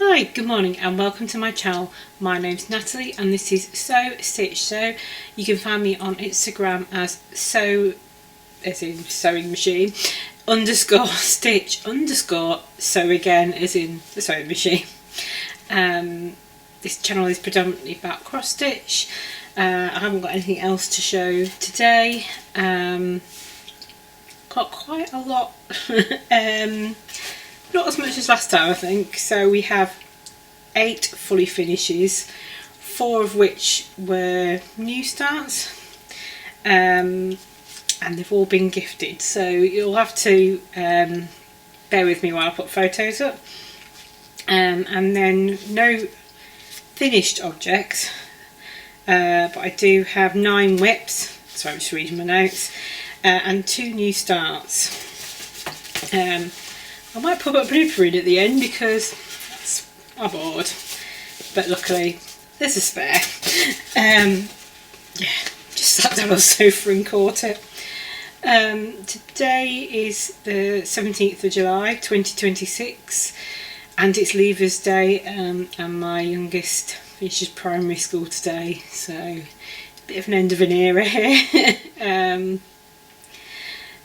Hi, good morning and welcome to my channel. My name's Natalie and this is Sew Stitch. So you can find me on Instagram as sew, as in sewing machine, underscore stitch underscore sew again, as in the sewing machine. This channel is predominantly about cross stitch. I haven't got anything else to show today. Got quite a lot. Not as much as last time, I think. So we have 8 fully finishes, 4 of which were new starts, and they've all been gifted. So you'll have to bear with me while I put photos up. And then no finished objects, but I do have 9 whips. Sorry, I'm just reading my notes, and 2 new starts. I might put a blooper in at the end because I'm bored, but luckily there's a spare. Yeah, just sat down on the sofa and caught it. Today is the 17th of July 2026 and it's Leavers Day, and my youngest finishes primary school today, so a bit of an end of an era here.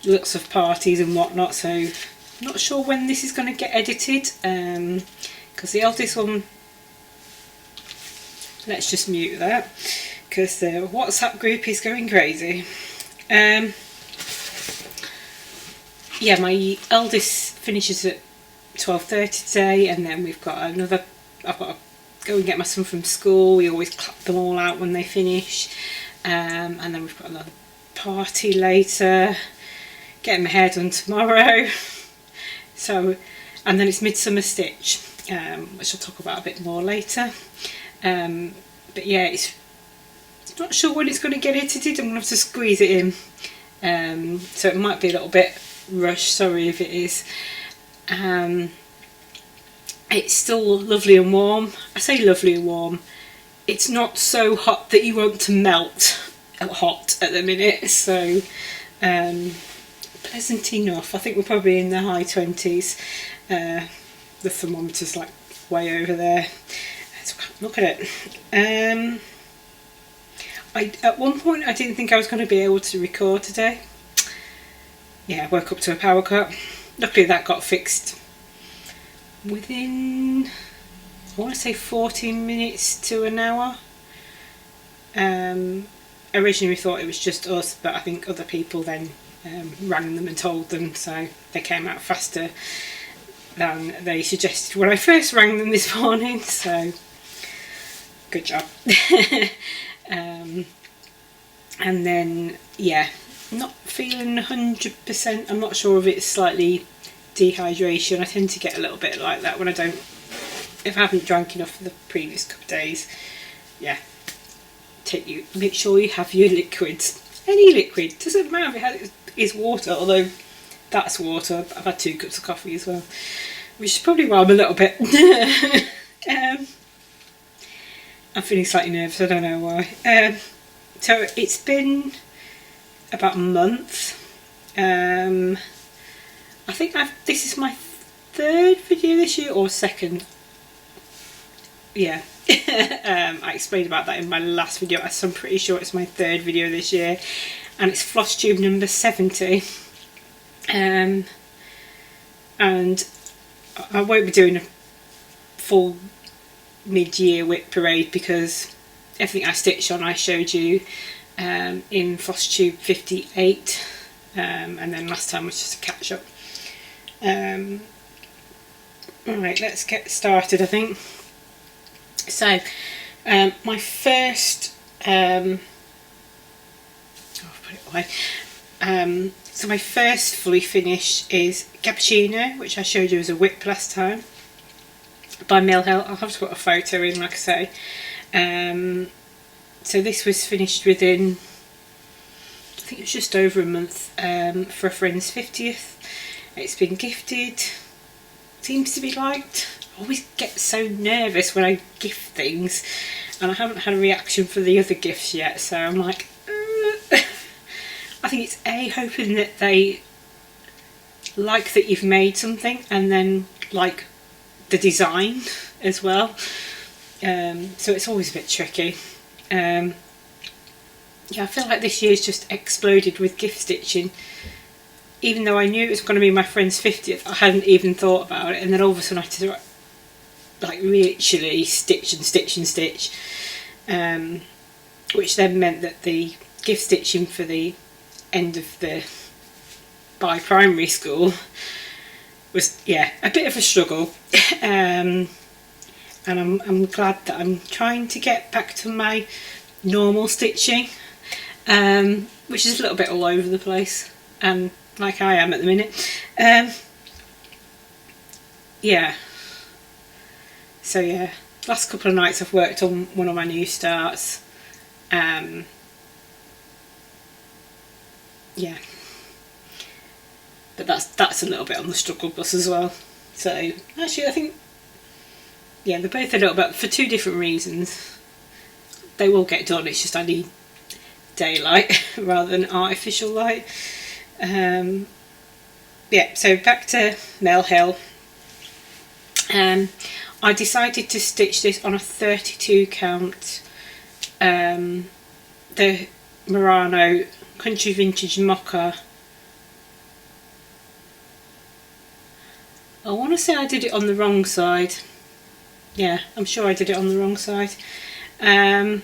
Lots of parties and whatnot, so not sure when this is going to get edited, because the eldest one, let's just mute that because the WhatsApp group is going crazy. Yeah, my eldest finishes at 12:30 today, and then we've got another, I've got to go and get my son from school. We always clap them all out when they finish, and then we've got another party later, getting my hair done tomorrow. So, and then it's Midsummer Stitch, which I'll talk about a bit more later. But yeah, it's not sure when it's going to get edited. I'm going to have to squeeze it in. So it might be a little bit rushed, sorry if it is. It's still lovely and warm. I say lovely and warm. It's not so hot that you want to melt hot at the minute, so pleasant enough. I think we're probably in the high 20s. The thermometer's like way over there. Let's look at it. At one point I didn't think I was going to be able to record today. Yeah, I woke up to a power cut. Luckily that got fixed within, I want to say 14 minutes to an hour. Originally we thought it was just us, but I think other people then rang them and told them, so they came out faster than they suggested when I first rang them this morning, so good job. And then yeah, not feeling 100%. I'm not sure if it's slightly dehydration. I tend to get a little bit like that when I don't, if I haven't drank enough for the previous couple of days. Yeah, make sure you have your liquids. Any liquid, doesn't matter if it is water, although that's water. I've had 2 cups of coffee as well, which is probably why I'm a little bit I'm feeling slightly nervous, I don't know why. So it's been about a month. I think this is my 3rd video this year, or 2nd. Yeah. I explained about that in my last video, so I'm pretty sure it's my 3rd video this year, and it's Flosstube number 70. And I won't be doing a full mid-year whip parade because everything I stitched on I showed you in Flosstube 58, and then last time was just a catch up. Right, let's get started, I think. So my first I'll put it away. So my first fully finished is Capaccino, which I showed you as a whip last time, by Millhill. I'll have to put a photo in, like I say. So this was finished within, I think it was just over a month, for a friend's 50th. It's been gifted, seems to be liked. I always get so nervous when I gift things, and I haven't had a reaction for the other gifts yet, so I'm like, I think it's hoping that they like that you've made something, and then like the design as well. So it's always a bit tricky. Yeah, I feel like this year's just exploded with gift stitching. Even though I knew it was going to be my friend's 50th, I hadn't even thought about it, and then all of a sudden I had to like literally stitch and stitch and stitch, which then meant that the gift stitching for the end of the by primary school was, yeah, a bit of a struggle. And I'm glad that I'm trying to get back to my normal stitching, which is a little bit all over the place, like I am at the minute. Yeah. So yeah, last couple of nights I've worked on one of my new starts. Yeah. But that's a little bit on the struggle bus as well. So actually I think, yeah, they're both a little bit, for two different reasons. They will get done, it's just I need daylight rather than artificial light. Yeah, so back to Mill Hill. I decided to stitch this on a 32 count, the Murano Country Vintage Mocha. I want to say I did it on the wrong side. Yeah, I'm sure I did it on the wrong side. I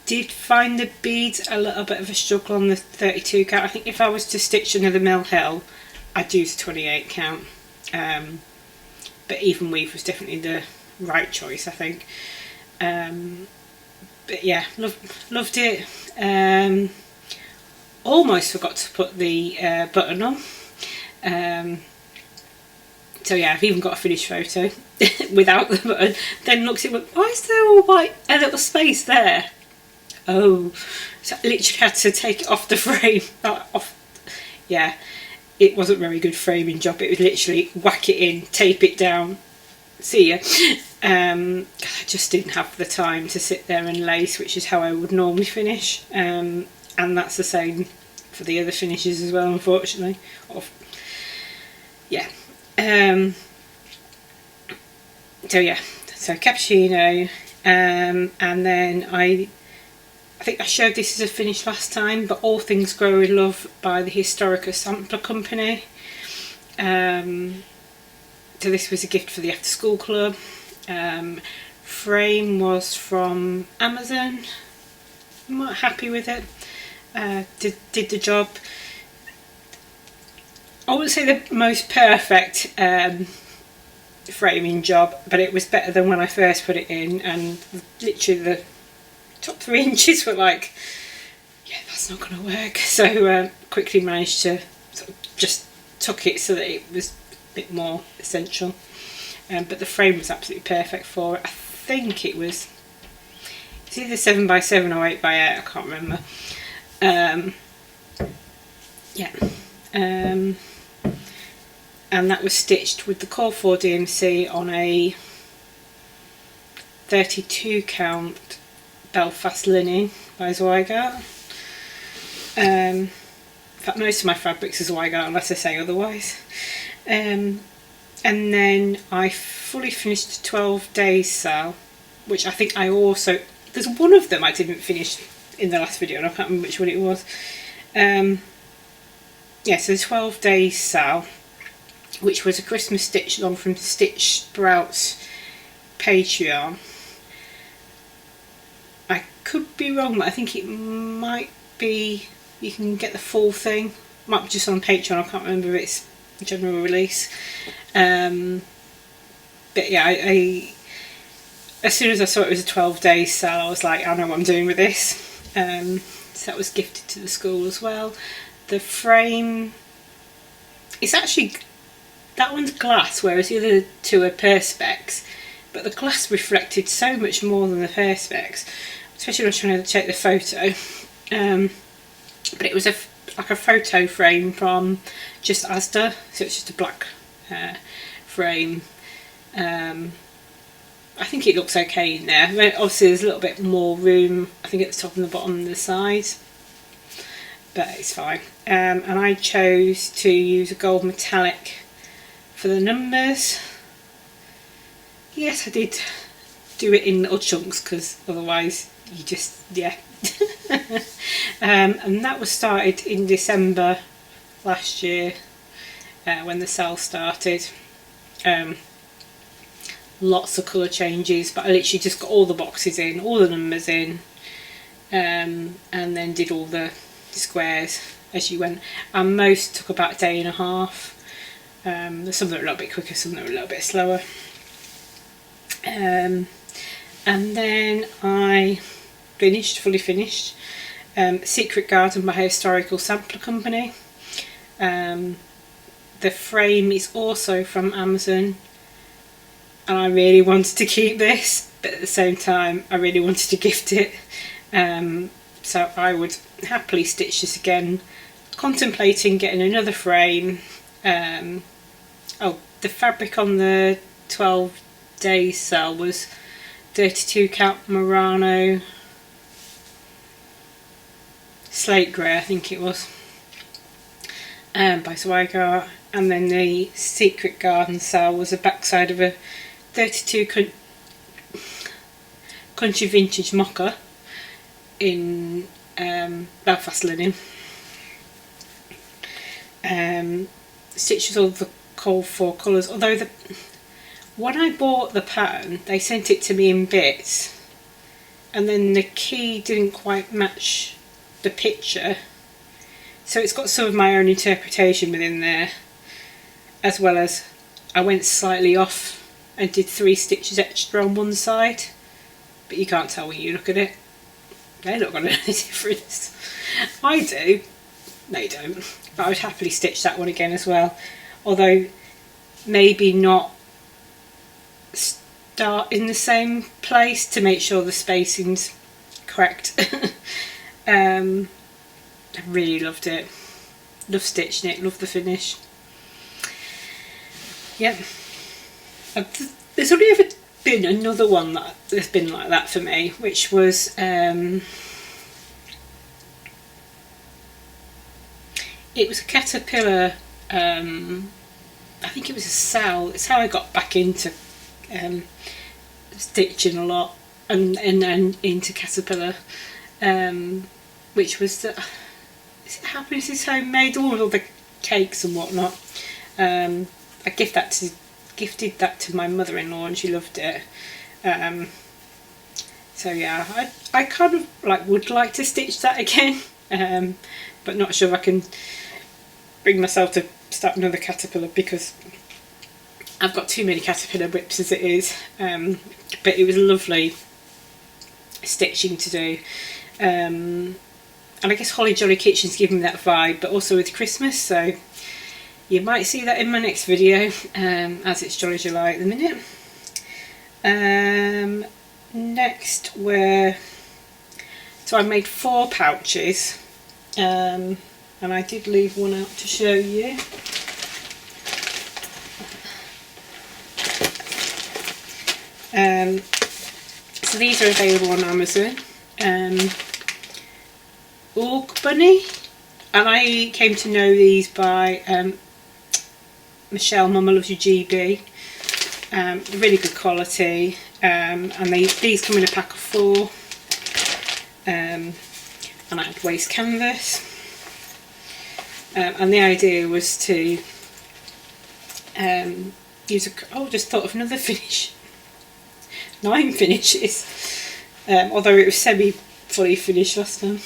did find the beads a little bit of a struggle on the 32 count. I think if I was to stitch another Mill Hill, I'd use 28 count. But even weave was definitely the right choice, I think. But yeah, loved it. Almost forgot to put the button on. So yeah, I've even got a finished photo without the button. Then looked at it, why is there all white, a little space there? Oh, so I literally had to take it off the frame. Yeah, it wasn't very good framing job. It was literally whack it in, tape it down, see ya. I just didn't have the time to sit there and lace, which is how I would normally finish. And that's the same for the other finishes as well, unfortunately. Yeah. So yeah, so Capaccino, and then I think I showed this as a finish last time, but All Things Grow in Love by the Historica Sampler Company. So this was a gift for the after school club. Frame was from Amazon. I'm not happy with it. Did the job. I wouldn't say the most perfect framing job, but it was better than when I first put it in, and literally the top 3 inches were like, yeah, that's not going to work. So quickly managed to sort of just tuck it so that it was a bit more essential. But the frame was absolutely perfect for it. I think it's either 7x7 or 8x8, I can't remember. Yeah. And that was stitched with the Core 4 DMC on a 32 count Belfast linen by Zweigart. In fact, most of my fabrics are Zweigart unless I say otherwise. And then I fully finished the 12 days sale, which I think I also, there's one of them I didn't finish in the last video and I can't remember which one it was. Yeah, so the 12 days sale, which was a Christmas stitch along from Stitchsprout's Pateron. I could be wrong, but I think it might be, you can get the full thing. Might be just on Pateron, I can't remember if it's general release. But yeah, I as soon as I saw it was a 12 days sale, I was like, I know what I'm doing with this. So that was gifted to the school as well. The frame, it's actually, that one's glass, whereas the other two are perspex, but the glass reflected so much more than the perspex, especially when I was trying to take the photo. But it was like a photo frame from just Asda, so it's just a black frame. I think it looks okay in there. Obviously there's a little bit more room, I think at the top and the bottom and the sides, but it's fine. And I chose to use a gold metallic for the numbers. yes, I did do it in little chunks because otherwise you just, yeah. And that was started in December last year when the sale started. Lots of colour changes, but I literally just got all the boxes in, all the numbers in, and then did all the squares as you went, and most took about a day and a half. Some that were a little bit quicker, some that were a little bit slower. And then I fully finished Secret Garden by Historical Sampler Company. The frame is also from Amazon, and I really wanted to keep this, but at the same time I really wanted to gift it, so I would happily stitch this again, contemplating getting another frame. The fabric on the 12 days sale was 32 count Murano slate grey, I think it was, by Zweigart, and then the Secret Garden sale was the backside of a 32 country vintage mocha in Belfast linen. Stitched with all the cold 4 colours, although when I bought the pattern they sent it to me in bits, and then the key didn't quite match the picture, so it's got some of my own interpretation within there, as well as I went slightly off and did 3 stitches extra on one side, but you can't tell when you look at it. They're not going to know the difference. I do, they don't, but I would happily stitch that one again as well, although maybe not start in the same place to make sure the spacing's correct. I really loved it, love stitching it, love the finish. Yep. There's only ever been another one that's been like that for me, which was it was a caterpillar. I think it was a cell. It's how I got back into stitching a lot, and into caterpillar, which was the, is it Happiness is Homemade, all the cakes and whatnot. I gifted that to my mother-in-law and she loved it. So yeah, I kind of would like to stitch that again, but not sure if I can bring myself to start another caterpillar because I've got too many caterpillar whips as it is. But it was lovely stitching to do, and I guess Holly Jolly Kitchen's giving me that vibe, but also with Christmas, so you might see that in my next video, as it's Jolly July at the minute. Next so I made 4 pouches, and I did leave one out to show you. So these are available on Amazon. Org Bunny, and I came to know these by Michelle, Mama Loves You GB. Really good quality, and these come in a pack of 4, and I had waste canvas, and the idea was to use just thought of another finish. 9 finishes, although it was fully finished last time.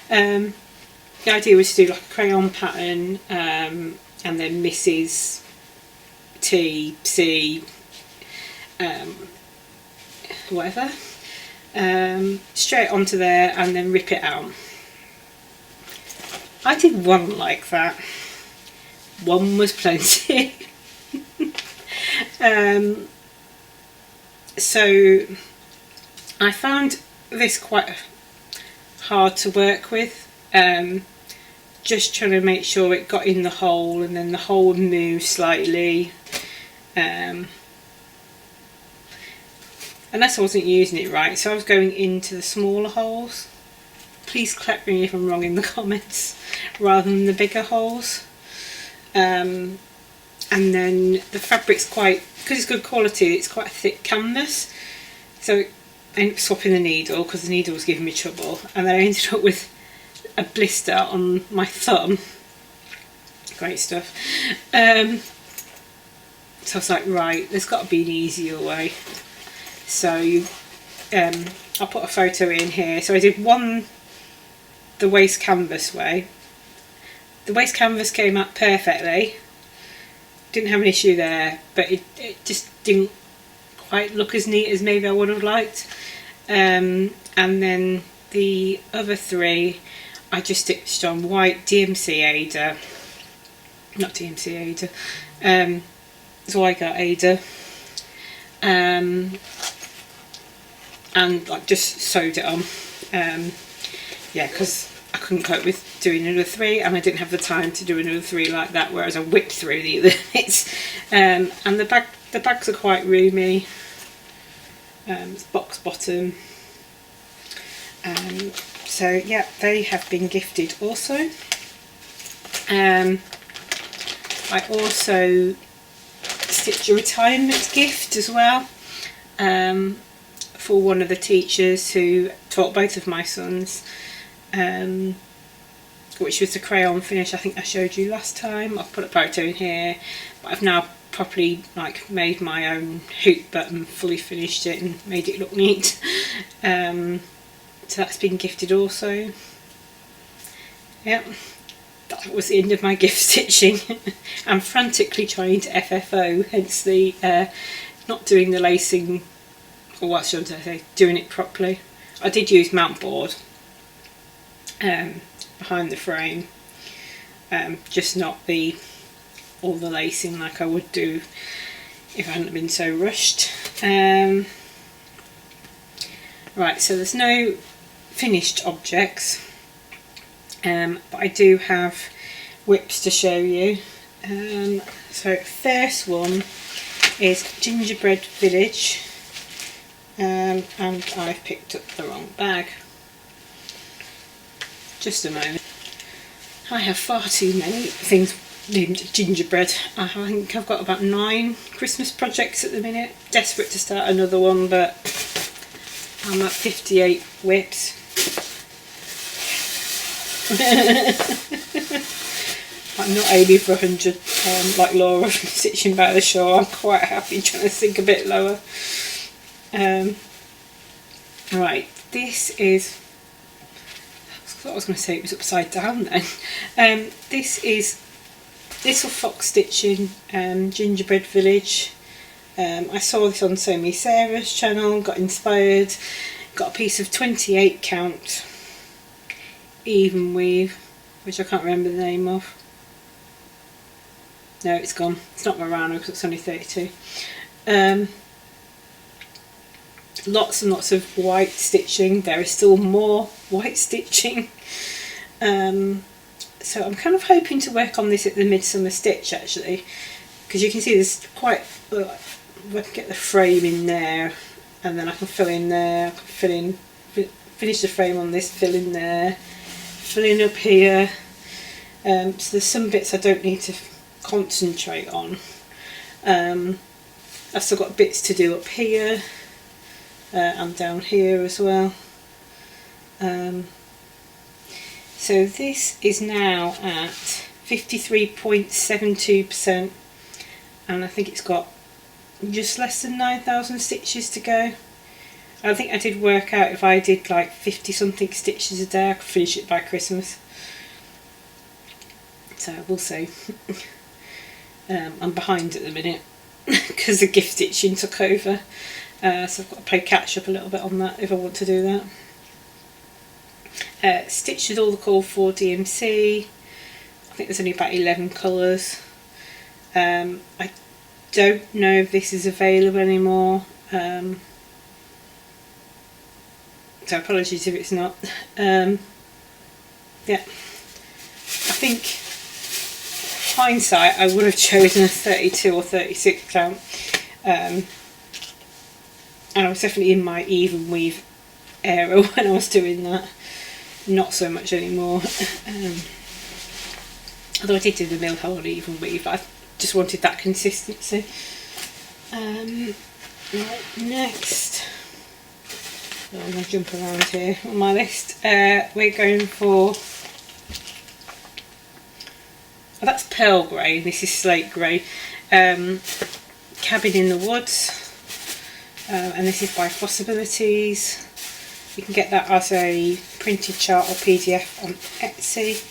The idea was to do like a crayon pattern, and then Mrs. T, C, whatever, straight onto there and then rip it out. I did one like that. One was plenty. So I found this quite hard to work with, just trying to make sure it got in the hole and then the hole moved slightly, unless I wasn't using it right, so I was going into the smaller holes. Please correct me if I'm wrong in the comments, rather than the bigger holes. And and then the fabric's quite, because it's good quality, it's quite a thick canvas, so I ended up swapping the needle because the needle was giving me trouble, and then I ended up with a blister on my thumb. Great stuff. So I was like, right, there's got to be an easier way. So I'll put a photo in here. So I did one the waste canvas way. The waste canvas came out perfectly. Didn't have an issue there, but it just didn't quite look as neat as maybe I would have liked. And then the other three I just stitched on white DMC Ada, not DMC Ada, Zweigart Ada, and like just sewed it on. Yeah, because I couldn't cope with doing another three, and I didn't have the time to do another three like that, whereas I whipped through the other bits. And the bags are quite roomy. It's box bottom. So yeah, they have been gifted also. I also stitched a retirement gift as well, for one of the teachers who taught both of my sons, which was the crayon finish I think I showed you last time. I've put a photo in here, but I've now properly like made my own hoop button, fully finished it and made it look neat. So that's been gifted also. Yep, that was the end of my gift stitching. I'm frantically trying to FFO, hence the not doing the lacing, or what should I say, doing it properly. I did use mount board behind the frame, just not all the lacing like I would do if I hadn't been so rushed. Right, so there's no finished objects, but I do have whips to show you. So first one is Gingerbread Village, and I've picked up the wrong bag. Just a moment. I have far too many things named Gingerbread. I think I've got about 9 Christmas projects at the minute. Desperate to start another one, but I'm at 58 whips. I'm not aiming for 100 like Laura from Stitching by the Shore. I'm quite happy trying to sink a bit lower. Right, this is, I thought I was going to say it was upside down then. This is Little Fox Stitching Gingerbread Village. I saw this on Sew Me Sarah's channel, got inspired, got a piece of 28 count even weave, which I can't remember the name of. No, it's gone. It's not Murano because it's only 32. Lots and lots of white stitching. There is still more white stitching. So I'm kind of hoping to work on this at the Midsummer Stitch actually, because you can see there's quite, if I can get the frame in there, and then I can fill in there, I can fill in, finish the frame on this, fill in there, fill in up here. So there's some bits I don't need to concentrate on. I've still got bits to do up here and down here as well. So this is now at 53.72%, and I think it's got just less than 9,000 stitches to go. I think I did work out if I did like 50 something stitches a day I could finish it by Christmas. So we'll see. I'm behind at the minute because the gift stitching took over, so I've got to play catch up a little bit on that if I want to do that. Stitched with all the call for DMC. I think there's only about 11 colours. I don't know if this is available anymore, so apologies if it's not. Yeah, I think hindsight I would have chosen a 32 or 36 count, and I was definitely in my even weave era when I was doing that. Not so much anymore. Although I did do the mill hole even weave, I just wanted that consistency. Right, next, I'm going to jump around here on my list. We're going for, that's pearl grey, this is slate grey. Cabin in the Woods, and this is by Flossibilities. You can get that as a printed chart or PDF on Etsy.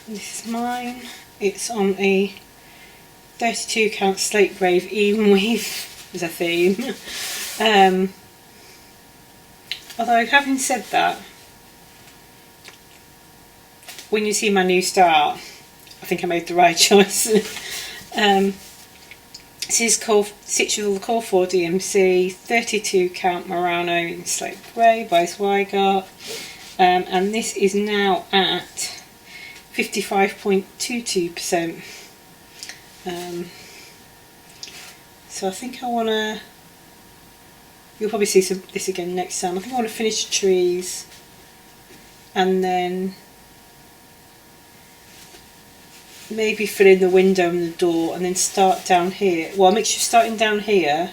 This is mine. It's on a 32 count slate grey even weave as a theme. Although having said that, when you see my new start, I think I made the right choice. This is Stitch with the Call 4 DMC 32 count Murano in slate grey by Zweigart, and this is now at 55.22%. So I think I want to, you'll probably see this again next time. I think I want to finish the trees and then maybe fill in the window and the door and then start down here. Well, I'll make sure starting down here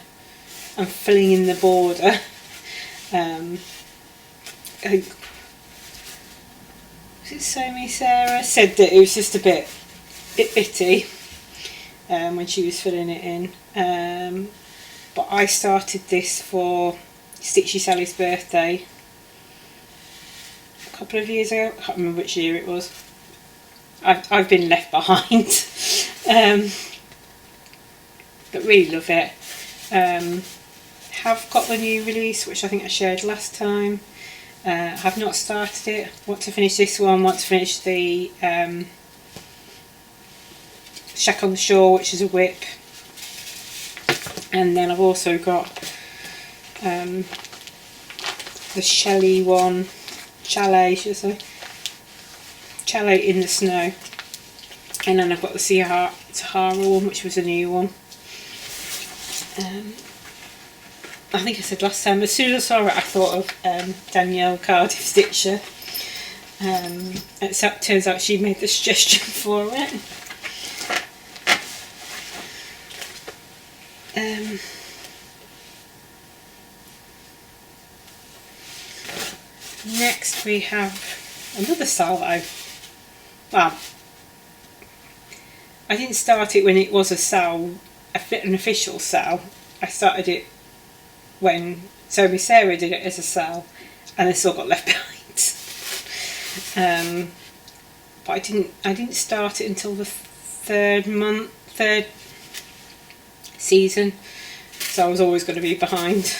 and filling in the border. I think, was it Somi Sarah said that it was just a bit bitty when she was filling it in. But I started this for Stitchy Sally's birthday a couple of years ago. I can't remember which year it was. I've been left behind, but really love it. Have got the new release, which I think I shared last time. Have not started it. Want to finish this one. Want to finish the Shack on the Shore, which is a whip. And then I've also got the Shelley one, Chalet, should I say? Chalet in the Snow. And then I've got the Sahara one, which was a new one. I think I said last time, as soon as I saw it, I thought of Danielle Cardiff Stitcher. It turns out she made the suggestion for it. Next we have another style that I didn't start it when it was a SAL, an official SAL. I started it when Somi Sarah did it as a SAL, and I still got left behind. But I didn't start it until the third season, so I was always going to be behind.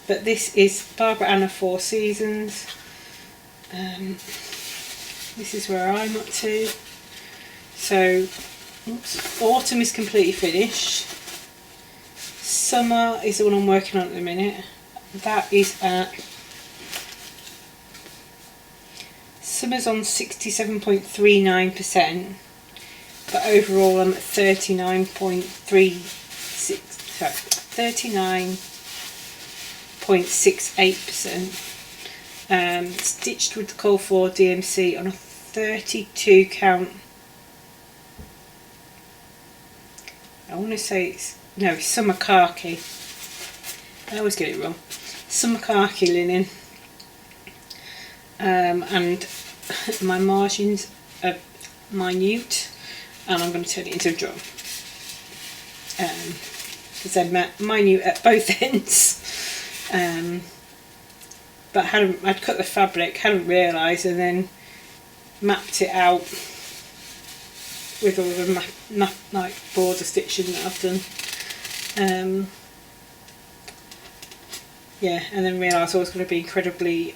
But this is Barbara Anna 4 Seasons. This is where I'm up to. So, autumn is completely finished. Summer is the one I'm working on at the minute. That is at, summer's on 67.39%, but overall I'm at 39.68%. Stitched with the Call 4 DMC on a 32 count. I want to say it's summer khaki. I always get it wrong. Summer khaki linen. And my margins are minute, and I'm going to turn it into a drum. Because they're minute at both ends. But I'd cut the fabric, hadn't realised, and then mapped it out with all the like border stitching that I've done. Yeah, and then realised I was going to be incredibly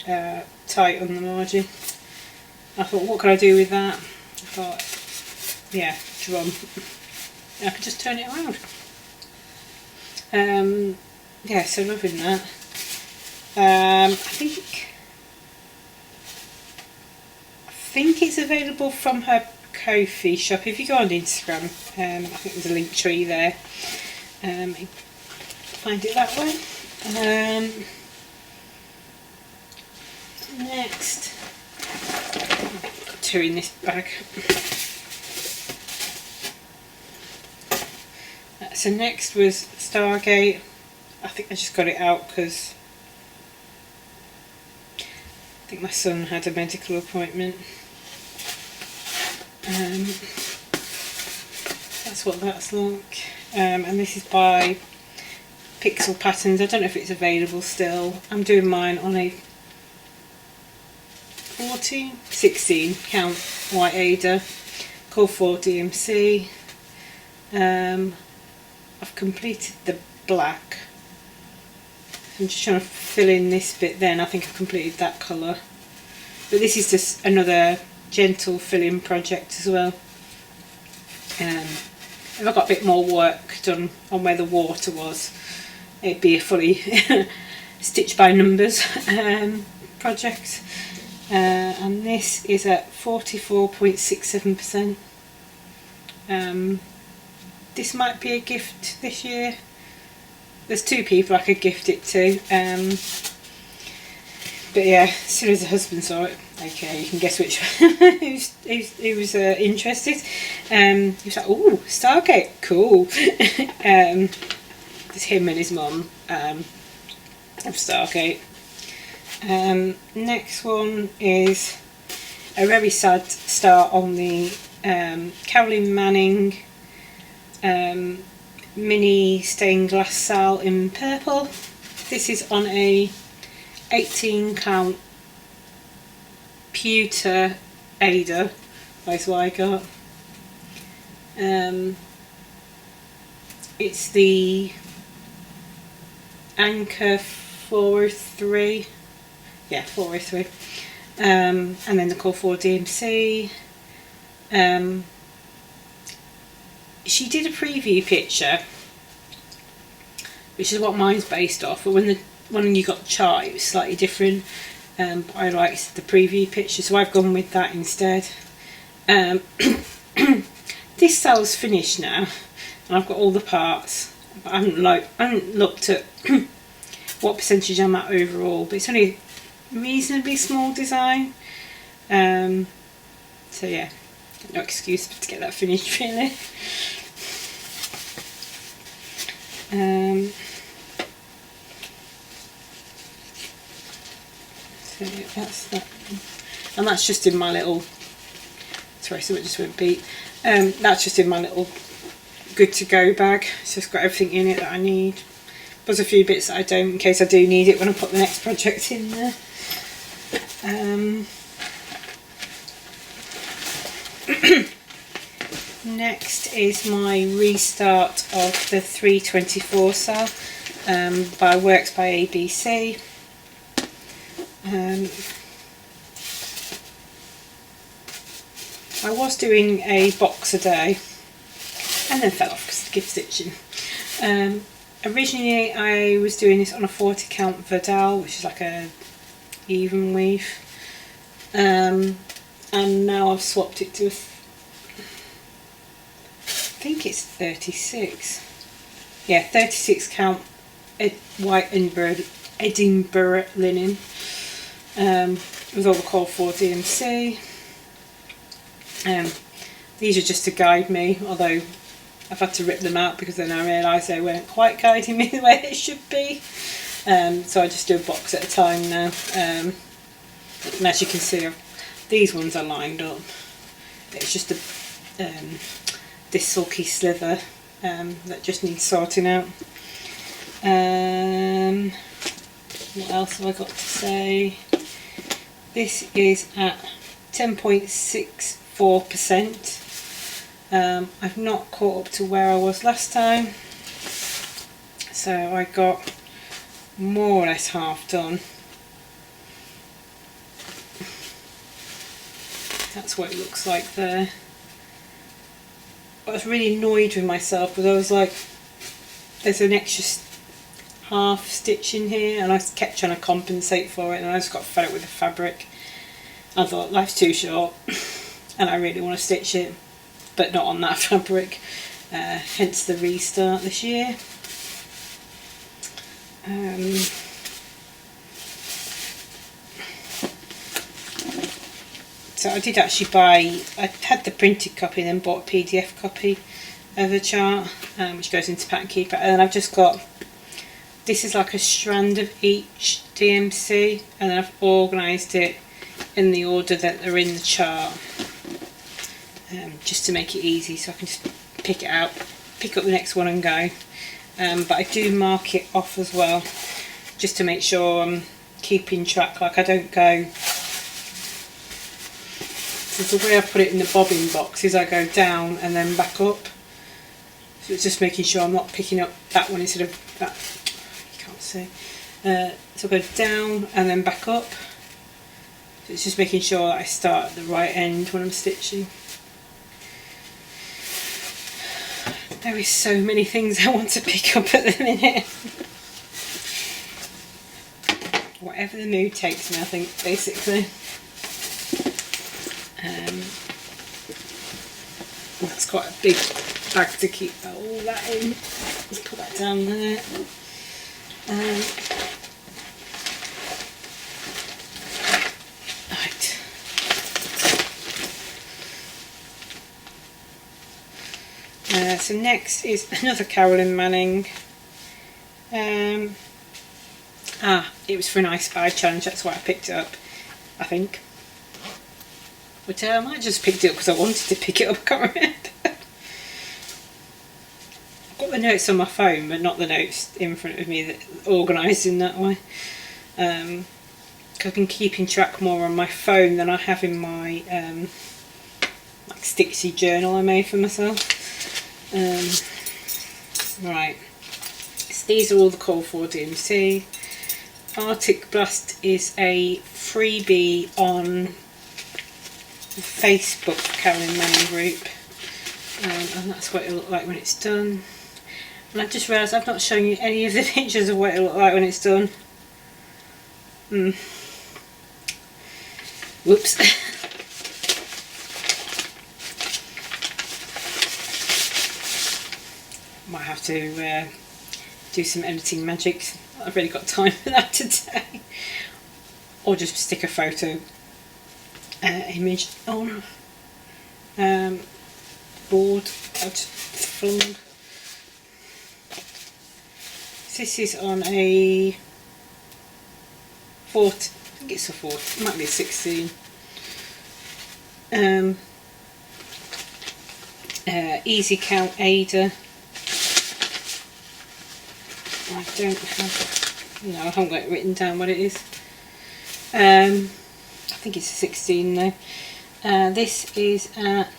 tight on the margin. I thought, what can I do with that? I thought, yeah, drum. I could just turn it around. Yeah, so loving that. I think it's available from her Kofi shop. If you go on Instagram, I think there's a link tree there. Find it that way. Next, I've got two in this bag. So next was Stargate. I think I just got it out because I think my son had a medical appointment. That's what that's like. And this is by Pixel Patterns. I don't know if it's available still. I'm doing mine on a 16 count white Ada, call for DMC. I've completed the black. I'm just trying to fill in this bit then. I think I've completed that colour. But this is just another gentle fill-in project as well. If I got a bit more work done on where the water was, it'd be a fully stitch by numbers project. And this is at 44.67%. This might be a gift this year. There's two people I could gift it to. But yeah, as soon as the husband saw it, okay, you can guess which who was interested. He was like, "Oh, Stargate, cool." It's him and his mum of Stargate. Next one is a very sad start on the Carolyn Manning mini stained glass cell in purple. This is on a 18 count pewter Ada. That's what I got. It's the Anchor 403. Yeah, 403. And then the call for DMC. She did a preview picture, which is what mine's based off, but when the one you got the chart, it was slightly different. But I liked the preview picture, so I've gone with that instead. This cell's finished now, and I've got all the parts, but I haven't looked at what percentage I'm at overall, but it's only a reasonably small design. So yeah, no excuse to get that finished really. So that's that, and that's just in my little. Sorry, so it just went beep. That's just in my little good to go bag. It's just got everything in it that I need. There's a few bits that I don't, in case I do need it when I put the next project in there. Next is my restart of the 324 cell by Works by ABC. I was doing a box a day and then fell off because of gift stitching. Originally I was doing this on a 40 count Verdal, which is like a even weave, and now I've swapped it to I think it's 36. Yeah, 36 count white Edinburgh linen with all the call for DMC. These are just to guide me, although I've had to rip them out because then I realised they weren't quite guiding me the way they should be. So I just do a box at a time now. And as you can see, these ones are lined up. It's just this sulky slither that just needs sorting out. What else have I got to say? This is at 10.64%. I've not caught up to where I was last time, so I got more or less half done. That's what it looks like there. I was really annoyed with myself because I was like, there's an extra half stitch in here, and I kept trying to compensate for it, and I just got fed up with the fabric. I thought life's too short and I really want to stitch it, but not on that fabric, hence the restart this year. So I did actually buy, I had the printed copy and then bought a PDF copy of the chart, which goes into Pattern Keeper, and then I've just got, this is like a strand of each DMC, and then I've organised it in the order that they're in the chart, just to make it easy, so I can just pick it out, pick up the next one and go. But I do mark it off as well, just to make sure I'm keeping track, like I don't go, so the way I put it in the bobbin box is I go down and then back up, so it's just making sure I'm not picking up that one instead of that, you can't see, so I go down and then back up, so it's just making sure that I start at the right end when I'm stitching. There is so many things I want to pick up at the minute. Whatever the mood takes me, I think, basically. That's quite a big bag to keep all that in. Let's put that down there. Right. So next is another Carolyn Manning. It was for an I Spy challenge, that's why I picked it up, I think. But I might have just picked it up because I wanted to pick it up, I can't remember. I've got the notes on my phone, but not the notes in front of me that organised in that way. I've been keeping track more on my phone than I have in my like Stitchy journal I made for myself. Right, so these are all the call for DMC. Arctic Blast is a freebie on the Facebook Carolyn Manning group, and that's what it'll look like when it's done. And I've just realised I've not shown you any of the pictures of what it'll look like when it's done. Whoops. Might have to do some editing magic. I've really got time for that today. Or just stick a photo image on board. Flung. This is on a 40, I think it's a 40, it might be a 16. Easy Count Ada. I don't have, no, I haven't got it written down what it is. I think it's a 16 though. This is at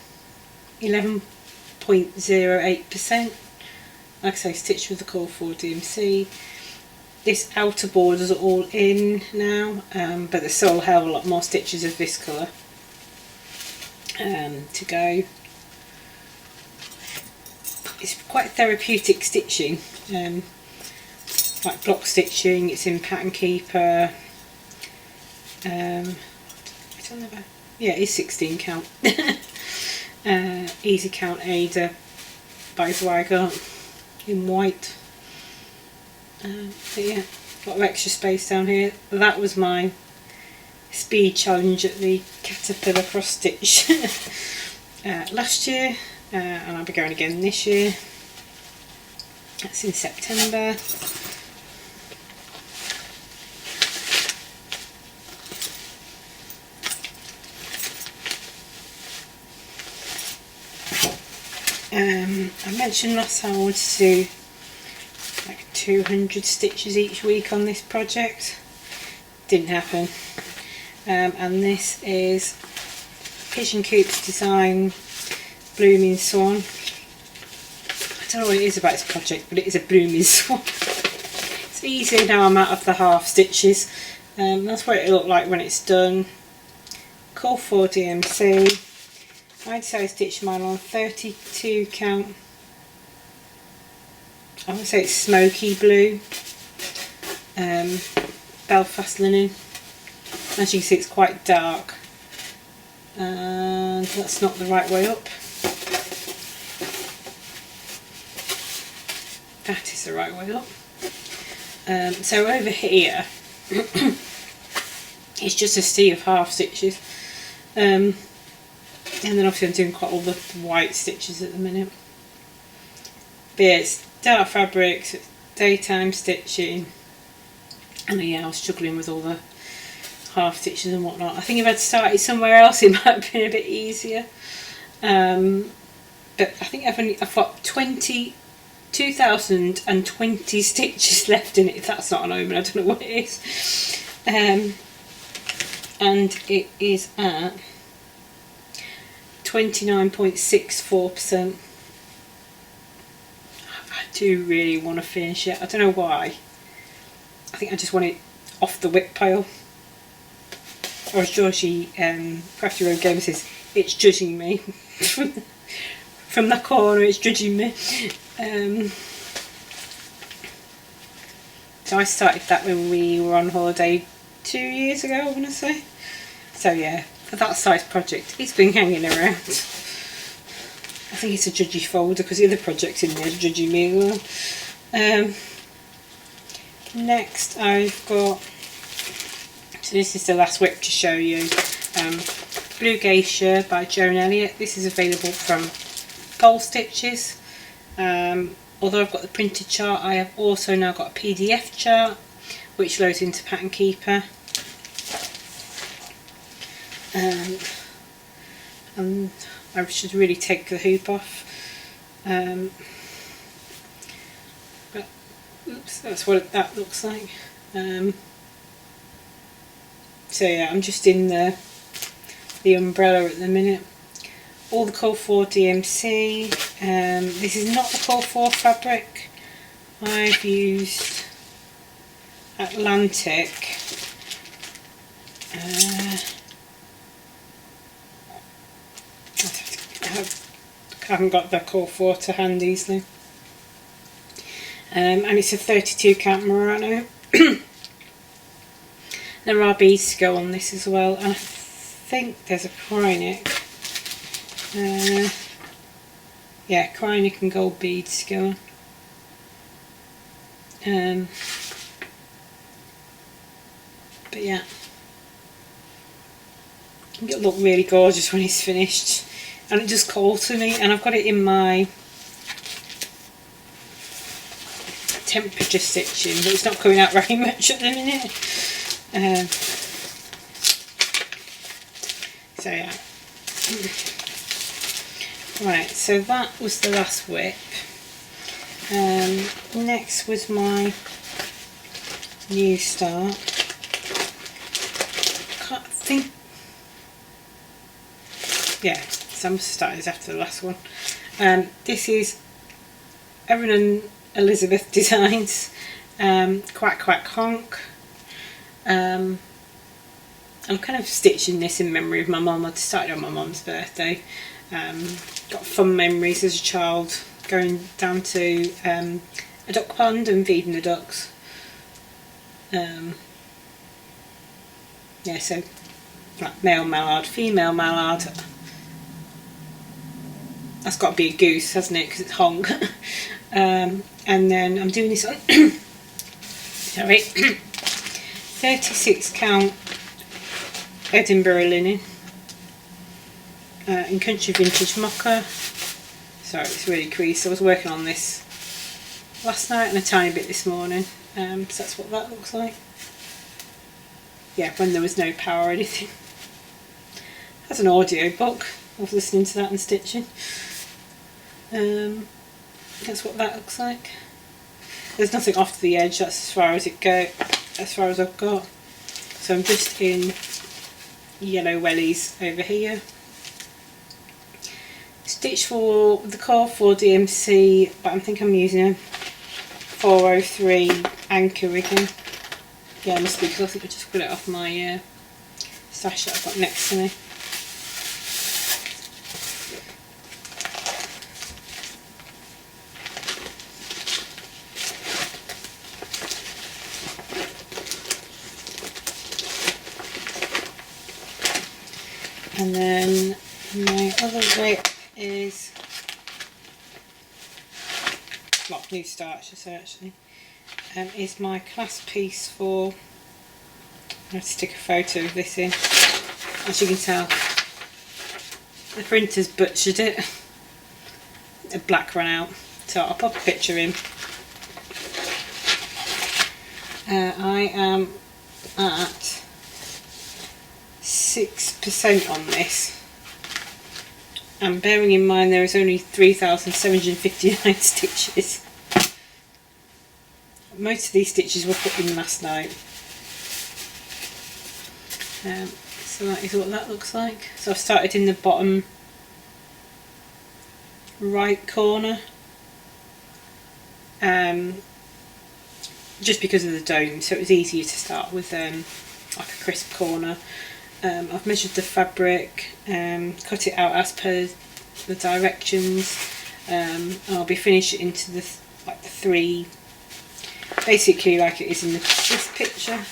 11.08%. Like I say, stitched with the call for DMC. This outer borders are all in now, but there's still a hell of a lot more stitches of this colour to go. It's quite therapeutic stitching. Like block stitching, it's in Pattern Keeper. I don't know about, yeah, it's 16 count. Easy Count Ada by Zweigart in white. But yeah, a lot of extra space down here. That was my speed challenge at the Caterpillar cross stitch last year, and I'll be going again this year. That's in September. I mentioned last time I wanted to do like 200 stitches each week on this project. Didn't happen. And this is Pigeon Coop's design Blooming Swan. I don't know what it is about this project, but it is a blooming swan. It's easier now I'm out of the half stitches. That's what it'll look like when it's done. Call for DMC. I'd say I stitched mine on 32 count. I would say it's smoky blue. Belfast linen. As you can see, it's quite dark. And that's not the right way up. That is the right way up. So over here, it's just a sea of half stitches. And then obviously I'm doing quite all the white stitches at the minute. But yeah, it's dark fabrics, it's daytime stitching, and yeah, I was struggling with all the half stitches and whatnot. I think if I'd started somewhere else it might have been a bit easier. But I think I've got 2,020 stitches left in it. If that's not an omen, I don't know what it is. And it is at 29.64%. I do really want to finish it. I don't know why. I think I just want it off the whip pile. Or as Georgie, Crafty Road Gamer says, it's judging me. From that corner, it's judging me. So I started that when we were on holiday 2 years ago, I want to say. So yeah, for that size project, it's been hanging around. I think it's a judgy folder because the other projects in there are judging me as well. Next I've got, so this is the last whip to show you, Blue Geisha by Joan Elliott. This is available from Pole Stitches. Although I've got the printed chart, I have also now got a PDF chart which loads into Pattern Keeper. And I should really take the hoop off. But oops, that's what that looks like. So yeah, I'm just in the umbrella at the minute. All the Call 4 DMC. This is not the Call 4 fabric. I've used Atlantic. I haven't got the Call 4 to hand easily. And it's a 32 count Murano. There are beads to go on this as well, and I think there's a Kryonic. Yeah, Kryonic and gold beads to go on. But yeah, it'll look really gorgeous when it's finished, and it just called to me, and I've got it in my temperature stitching, but it's not coming out very much at the minute. So yeah. Right, so that was the last whip. Next was my new start. Can't think. Yeah, some starters after the last one. This is Erin and Elizabeth Designs. Quack Quack Honk. I'm kind of stitching this in memory of my mum. I started on my mum's birthday. Got fun memories as a child going down to a duck pond and feeding the ducks. Yeah, so like male mallard, female mallard. That's got to be a goose, hasn't it? Because it's honk. And then I'm doing this on sorry 36 count Edinburgh linen in Country Vintage Mocha. Sorry, it's really creased. I was working on this last night and a tiny bit this morning, so that's what that looks like. Yeah, when there was no power or anything. That's an audio book. I was listening to that and stitching. That's what that looks like. There's nothing off to the edge. That's as far as it goes. As far as I've got. So I'm just in yellow wellies over here. Stitch for the Core 4 DMC, but I think I'm using a 403 anchor rigging. Yeah, it must be because I think I just put it off my stash that I've got next to me. And then my other whip is, well, new start I should say actually, is my class piece for, I'm going to stick a photo of this in, as you can tell The printer's butchered it. The black ran out, so I'll pop a picture in. I am at 6% on this, and bearing in mind there is only 3,759 stitches. Most of these stitches were put in last night. So that is what that looks like. So I've started in the bottom right corner, just because of the dome, so it was easier to start with like a crisp corner. I've measured the fabric, cut it out as per the directions, and I'll be finishing into the like the 3, basically like it is in this picture.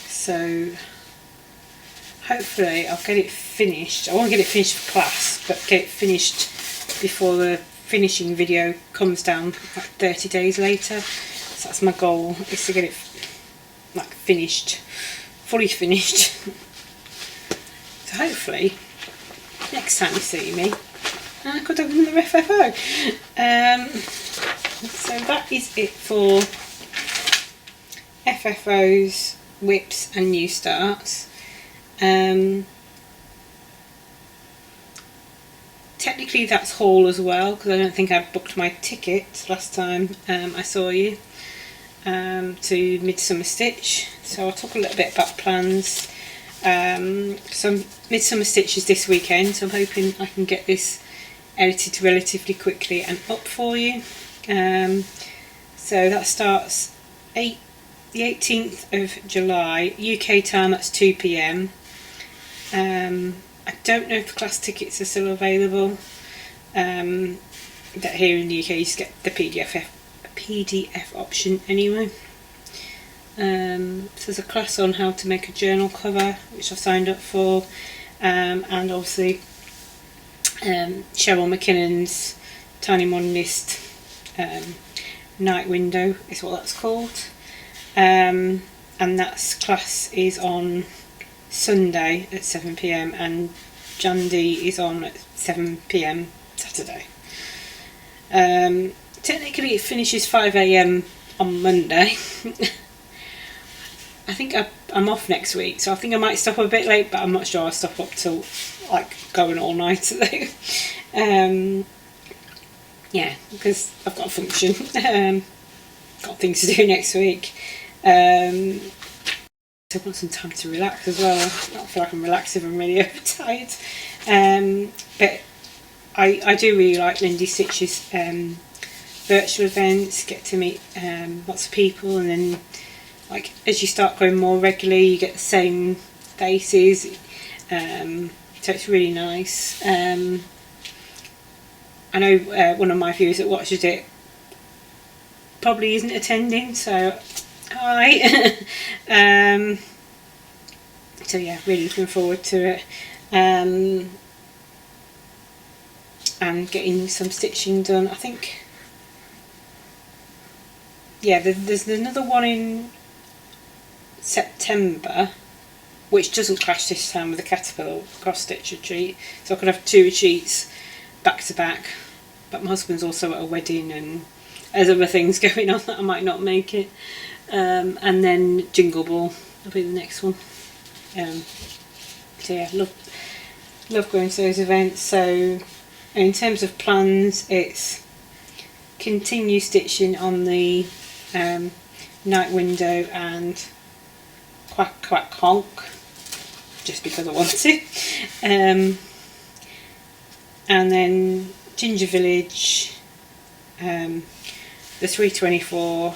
So hopefully I'll get it finished. I won't get it finished for class, but get it finished before the finishing video comes down like 30 days later. So that's my goal, is to get it like finished, fully finished. So hopefully next time you see me I could have another FFO. So that is it for FFOs, whips and new starts. Technically that's haul as well, because I don't think I booked my ticket last time I saw you to Midsummer Stitch, so I'll talk a little bit about plans. So Midsummer Stitch is this weekend, so I'm hoping I can get this edited relatively quickly and up for you. So that starts the 18th of July UK time, that's 2 PM. I don't know if the class tickets are still available. That here in the UK you just get the PDF option anyway. So there's a class on how to make a journal cover, which I've signed up for, and obviously Cheryl McKinnon's Tiny Monist Night Window is what that's called, and that class is on Sunday at 7 PM and Jandy is on at 7 PM Saturday. Technically it finishes 5 AM on Monday. I think I'm off next week, so I think I might stop a bit late, but I'm not sure I'll stop up till like going all night though. Yeah, because I've got a function. Got things to do next week. I want some time to relax as well. I don't feel like I'm relaxed if I'm really overtired. But I do really like Lindy Stitch's virtual events, get to meet lots of people, and then like as you start going more regularly you get the same faces, so it's really nice. I know one of my viewers that watches it probably isn't attending, so hi. So yeah, really looking forward to it, and getting some stitching done. I think, yeah, there's another one in September which doesn't clash this time with the Caterpillar cross stitch retreat, so I could have 2 retreats back to back, but my husband's also at a wedding and there's other things going on that I might not make it. And then Jingle Ball will be the next one. So yeah, love going to those events. So in terms of plans, it's continue stitching on the Night Window and Quack Quack Honk, just because I want to. And then Ginger Village, the 324.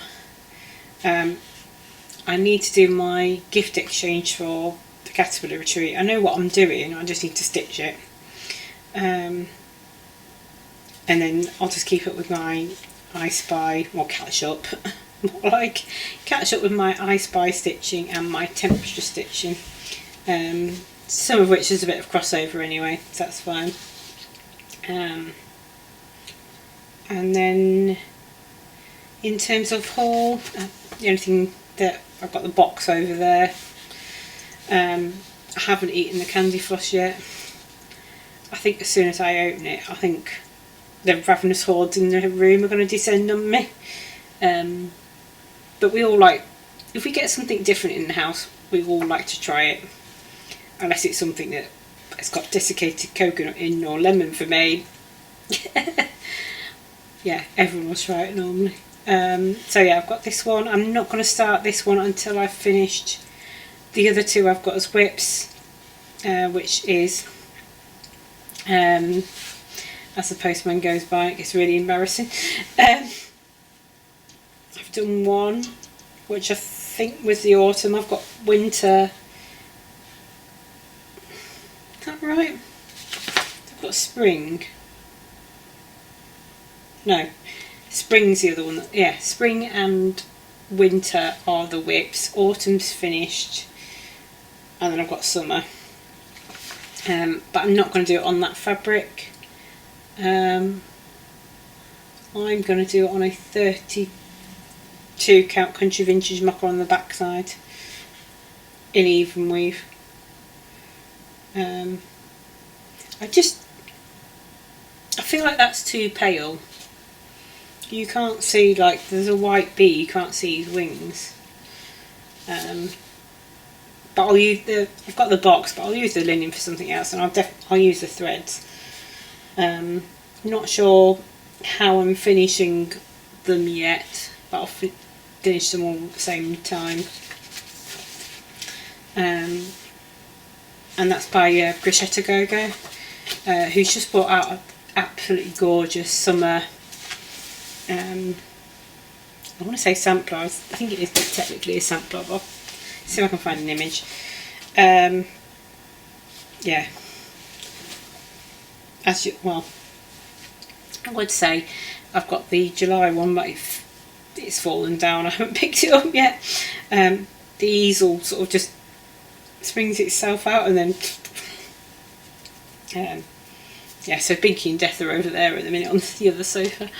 I need to do my gift exchange for the Caterpillar retreat. I know what I'm doing, I just need to stitch it. And then I'll just keep up with my I Spy, or catch up, more like catch up with my I Spy stitching and my temperature stitching. Some of which is a bit of crossover anyway, so that's fine. And then in terms of haul, the only thing that I've got the box over there. I haven't eaten the candy floss yet. I think as soon as I open it, I think the ravenous hordes in the room are going to descend on me. But we all like, if we get something different in the house, we all like to try it. Unless it's something that it's got desiccated coconut in or lemon for me. Yeah, everyone will try it normally. So yeah, I've got this one. I'm not going to start this one until I've finished the other two I've got as whips, which is as the postman goes by, it gets really embarrassing. I've done one, which I think was the autumn. I've got winter. Is that right? I've got spring. No, spring's the other one. Yeah, spring and winter are the whips. Autumn's finished, and then I've got summer. But I'm not going to do it on that fabric. I'm going to do it on a 32 count country vintage mocker on the back side in even weave. I feel like that's too pale. You can't see, like, there's a white bee, you can't see his wings. But I'll use I've got the box, but I'll use the linen for something else, and I'll use the threads. Not sure how I'm finishing them yet, but I'll finish them all at the same time. And that's by Grishetta Gogo, who's just brought out an absolutely gorgeous summer. I want to say sampler. I think it is technically a sampler, but I'll see if I can find an image. Yeah. Well, I would say I've got the July one, but it's fallen down. I haven't picked it up yet. The easel sort of just springs itself out, and then yeah. So Binky and Death are over there at the minute on the other sofa.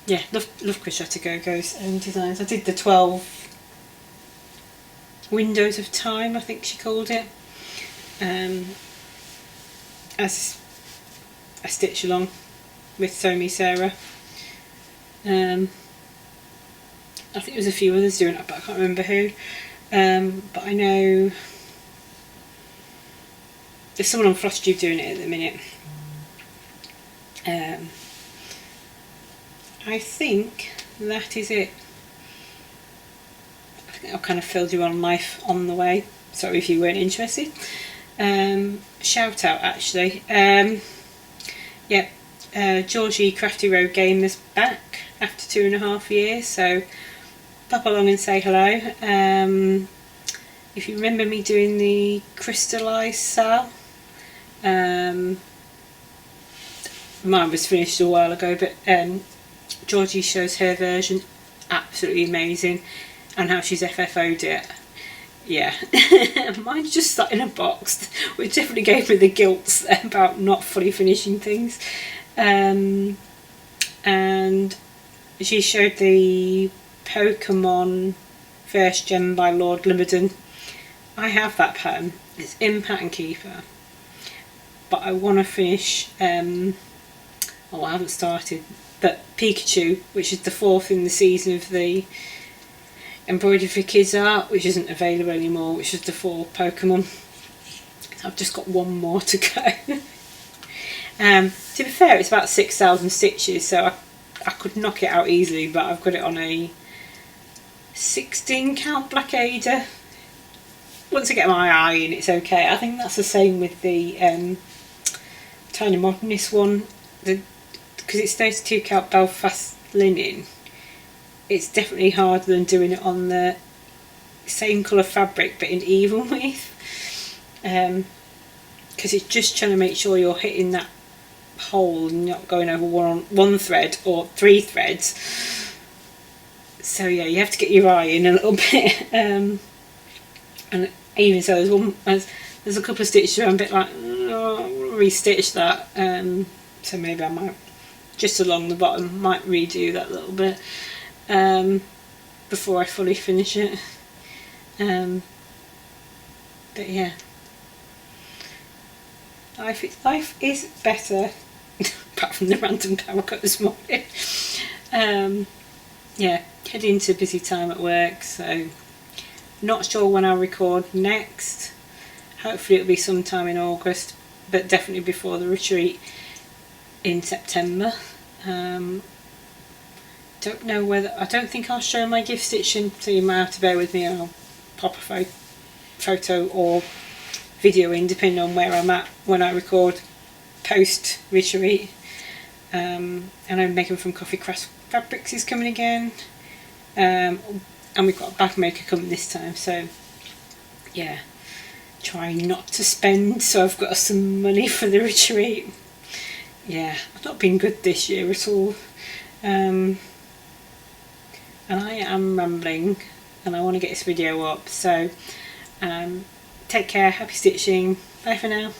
Yeah, love Grishetta Gogo's designs. I did the 12 windows of time, I think she called it, as a stitch along with Somi Sarah. I think there was a few others doing it, but I can't remember who. But I know there's someone on Flosstube doing it at the minute. I think that is it. I think I've kind of filled you on life on the way. Sorry if you weren't interested. Shout out actually. Yeah, Georgie Crafty Road Gamer's back after 2.5 years, so pop along and say hello. If you remember me doing the crystallised cell, mine was finished a while ago, but Georgie shows her version, absolutely amazing, and how she's FFO'd it. Yeah, mine's just sat in a box, which definitely gave me the guilt about not fully finishing things. And she showed the Pokemon First Gem by Lord Limmerden. I have that pattern, it's in Pattern Keeper, but I want to finish, I haven't started, but Pikachu, which is the 4th in the season of the Embroidery for Kids art, which isn't available anymore, which is the 4 Pokemon. So I've just got one more to go. To be fair, it's about 6,000 stitches, so I could knock it out easily, but I've got it on a 16 count Black Ada. Once I get my eye in, it's okay. I think that's the same with the Tiny Modernist one, because it's 32 count Belfast linen. It's definitely harder than doing it on the same colour fabric but in even weave, because it's just trying to make sure you're hitting that hole and not going over one thread or 3 threads. So yeah, you have to get your eye in a little bit, and even so there's a couple of stitches where I'm a bit like, oh, I want to restitch that, so maybe I might, just along the bottom, might redo that a little bit before I fully finish it. But yeah, life is better, apart from the random power cut this morning. Yeah, heading into busy time at work, so not sure when I'll record next. Hopefully it'll be sometime in August, but definitely before the retreat in September. Don't know whether, I don't think I'll show my gift stitching, so you might have to bear with me. I'll pop a photo or video in, depending on where I'm at when I record post retreat. I know Megan from Coffee Craft Fabrics is coming again, and we've got a bag maker coming this time, so yeah, trying not to spend so I've got some money for the retreat. Yeah, I've not been good this year at all, and I am rambling and I want to get this video up, so take care, happy stitching, bye for now.